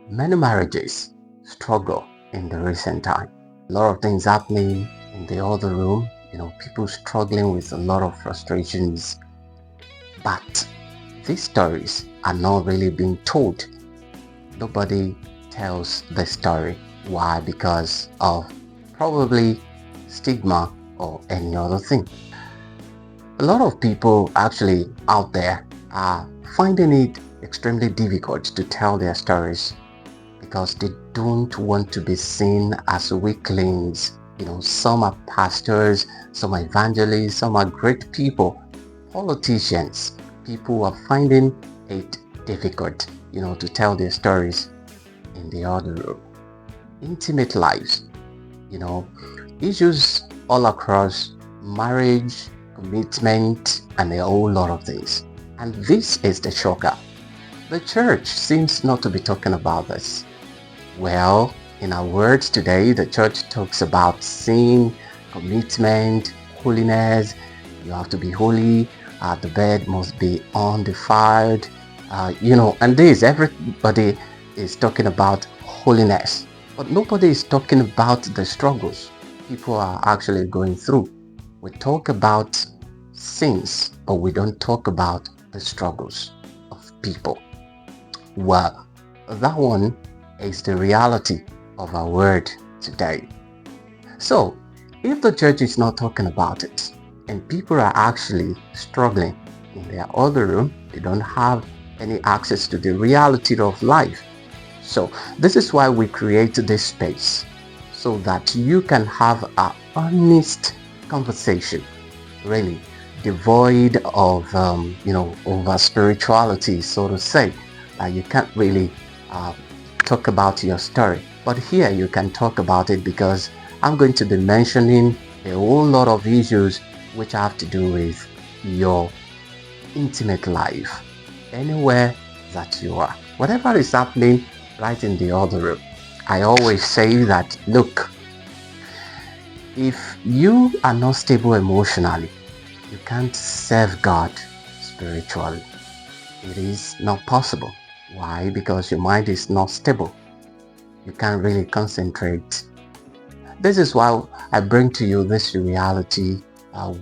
Many marriages struggle in the recent time. A lot of things happening in the other room, people struggling with a lot of frustrations. But these stories are not really being told. Nobody tells the story. Why? Because of probably stigma or any other thing. A lot of people actually out there are finding it extremely difficult to tell their stories because they don't want to be seen as weaklings. Some are pastors, some are evangelists, some are great people, politicians. People are finding it difficult, to tell their stories in the other room. Intimate lives, you know, issues all across marriage, commitment, and a whole lot of things. And this is the shocker. The church seems not to be talking about this. Well, in our words today, the church talks about sin, commitment, holiness. You have to be holy. The bed must be undefiled. And this, everybody is talking about holiness. But nobody is talking about the struggles people are actually going through. We talk about sins, but we don't talk about the struggles of people. Well, that one is the reality of our word today. So, if the church is not talking about it, and people are actually struggling in their other room, they don't have any access to the reality of life. So, this is why we create this space, so that you can have an honest conversation, really devoid of, over spirituality, so to say. You can't really talk about your story. But here you can talk about it because I'm going to be mentioning a whole lot of issues which have to do with your intimate life, anywhere that you are. Whatever is happening right in the other room. I always say that, look, if you are not stable emotionally, you can't serve God spiritually. It is not possible. Why? Because your mind is not stable. You can't really concentrate. This is why I bring to you this reality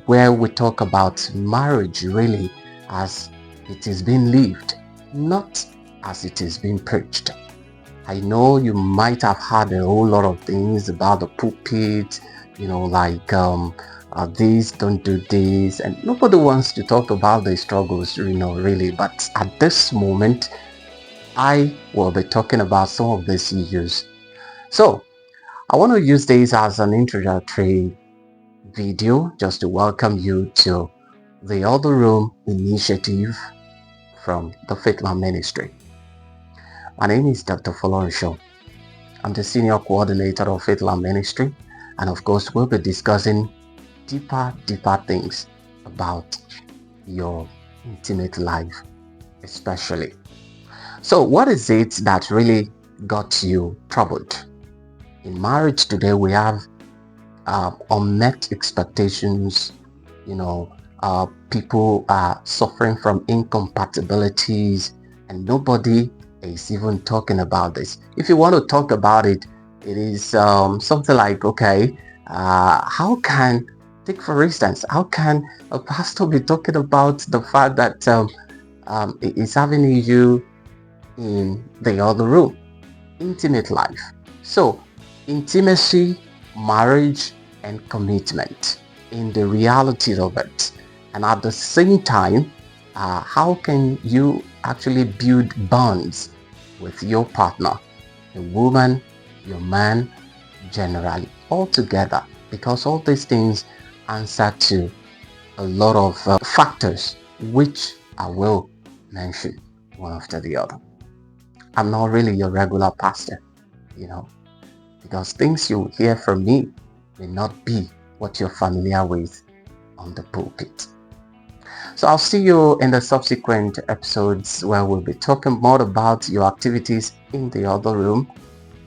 where we talk about marriage really as it is being lived, not as it is being preached. I know you might have heard a whole lot of things about the pulpit, like this, don't do this, and nobody wants to talk about the struggles, really. But at this moment, I will be talking about some of these issues. So, I want to use this as an introductory video just to welcome you to the Other Room initiative from the Faithland Ministry. My name is Dr Folorunso. I'm the Senior Coordinator of Faithland Ministry, and of course we'll be discussing deeper things about your intimate life especially. So what is it that really got you troubled? In marriage today we have unmet expectations, people are suffering from incompatibilities and nobody is even talking about this. If you want to talk about it, it is something like, okay, take for instance, how can a pastor be talking about the fact that is having issue in the other room, intimate life? So intimacy, marriage, and commitment in the reality of it. And at the same time, how can you actually build bonds with your partner, the woman, your man, generally, all together? Because all these things answer to a lot of factors which I will mention one after the other. I'm not really your regular pastor, because things you hear from me may not be what you're familiar with on the pulpit. So I'll see you in the subsequent episodes where we'll be talking more about your activities in the other room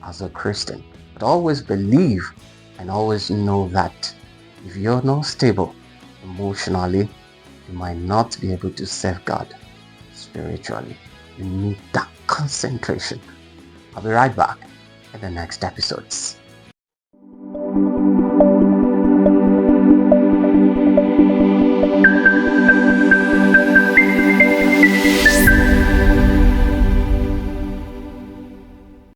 as a Christian. But always believe and always know that if you're not stable emotionally, you might not be able to serve God spiritually. You need that concentration I'll be right back in the next episodes.